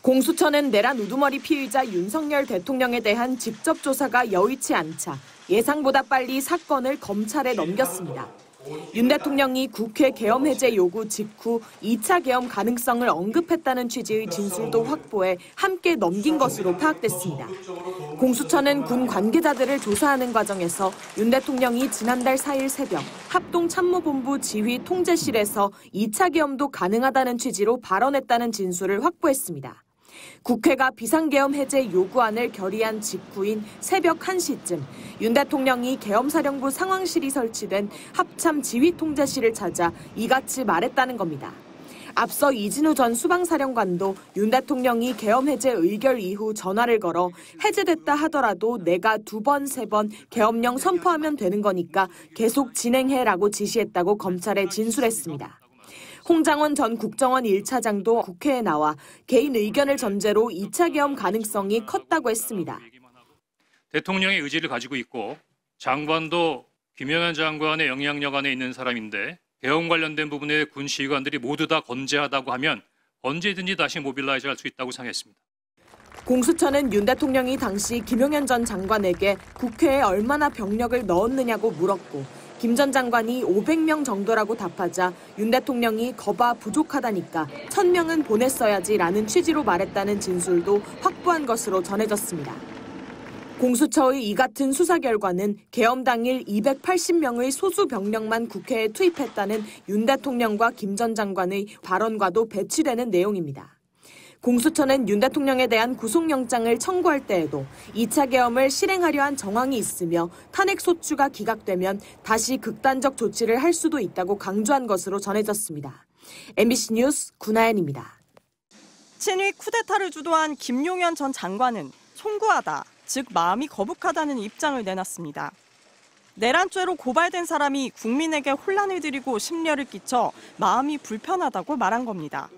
공수처는 내란 우두머리 피의자 윤석열 대통령에 대한 직접 조사가 여의치 않자 예상보다 빨리 사건을 검찰에 넘겼습니다. 윤 대통령이 국회 계엄 해제 요구 직후 2차 계엄 가능성을 언급했다는 취지의 진술도 확보해 함께 넘긴 것으로 파악됐습니다. 공수처는 군 관계자들을 조사하는 과정에서 윤 대통령이 지난달 4일 새벽 합동참모본부 지휘 통제실에서 2차 계엄도 가능하다는 취지로 발언했다는 진술을 확보했습니다. 국회가 비상계엄 해제 요구안을 결의한 직후인 새벽 1시쯤 윤 대통령이 계엄사령부 상황실이 설치된 합참 지휘통제실을 찾아 이같이 말했다는 겁니다. 앞서 이진우 전 수방사령관도 윤 대통령이 계엄 해제 의결 이후 전화를 걸어 해제됐다 하더라도 내가 2번, 3번 계엄령 선포하면 되는 거니까 계속 진행해라고 지시했다고 검찰에 진술했습니다. 홍장원 전 국정원 1차장도 국회에 나와 개인 의견을 전제로 2차 계엄 가능성이 컸다고 했습니다. 대통령의 의지를 가지고 있고 장관도 김영현 장관의 영향력 안에 있는 사람인데 계엄 관련된 부분에 군 지휘관들이 모두 다 건재하다고 하면 언제든지 다시 모빌라이즈 할 수 있다고 상했습니다. 공수처는 윤 대통령이 당시 김용현 전 장관에게 국회에 얼마나 병력을 넣었느냐고 물었고 김 전 장관이 500명 정도라고 답하자 윤 대통령이 거봐 부족하다니까 1000명은 보냈어야지라는 취지로 말했다는 진술도 확보한 것으로 전해졌습니다. 공수처의 이 같은 수사 결과는 계엄 당일 280명의 소수 병력만 국회에 투입했다는 윤 대통령과 김 전 장관의 발언과도 배치되는 내용입니다. 공수처는 윤 대통령에 대한 구속영장을 청구할 때에도 2차 계엄을 실행하려 한 정황이 있으며 탄핵소추가 기각되면 다시 극단적 조치를 할 수도 있다고 강조한 것으로 전해졌습니다. MBC 뉴스 구나연입니다. 친위 쿠데타를 주도한 김용현 전 장관은 송구하다, 즉 마음이 거북하다는 입장을 내놨습니다. 내란죄로 고발된 사람이 국민에게 혼란을 드리고 심려를 끼쳐 마음이 불편하다고 말한 겁니다.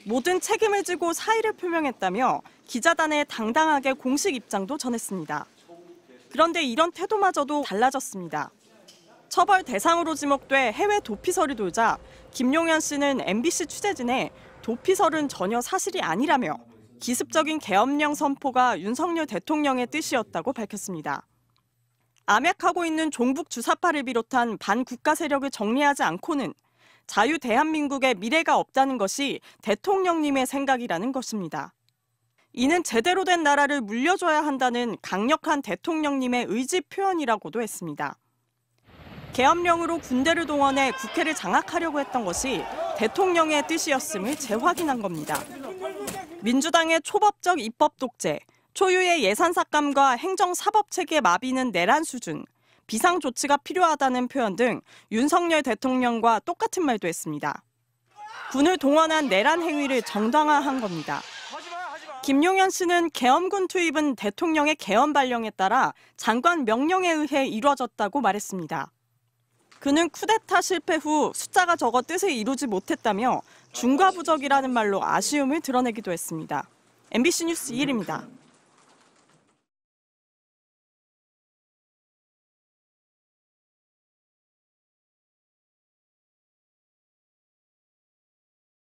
모든 책임을 지고 사의를 표명했다며 기자단에 당당하게 공식 입장도 전했습니다. 그런데 이런 태도마저도 달라졌습니다. 처벌 대상으로 지목돼 해외 도피설이 돌자 김용현 씨는 MBC 취재진에 도피설은 전혀 사실이 아니라며 기습적인 계엄령 선포가 윤석열 대통령의 뜻이었다고 밝혔습니다. 암약하고 있는 종북 주사파를 비롯한 반국가 세력을 정리하지 않고는 자유 대한민국의 미래가 없다는 것이 대통령님의 생각이라는 것입니다. 이는 제대로 된 나라를 물려줘야 한다는 강력한 대통령님의 의지 표현이라고도 했습니다. 계엄령으로 군대를 동원해 국회를 장악하려고 했던 것이 대통령의 뜻이었음을 재확인한 겁니다. 민주당의 초법적 입법 독재, 초유의 예산 삭감과 행정 사법 체계 마비는 내란 수준, 비상 조치가 필요하다는 표현 등 윤석열 대통령과 똑같은 말도 했습니다. 군을 동원한 내란 행위를 정당화한 겁니다. 김용현 씨는 계엄군 투입은 대통령의 계엄 발령에 따라 장관 명령에 의해 이루어졌다고 말했습니다. 그는 쿠데타 실패 후 숫자가 적어 뜻을 이루지 못했다며 중과부적이라는 말로 아쉬움을 드러내기도 했습니다. MBC 뉴스 이일입니다.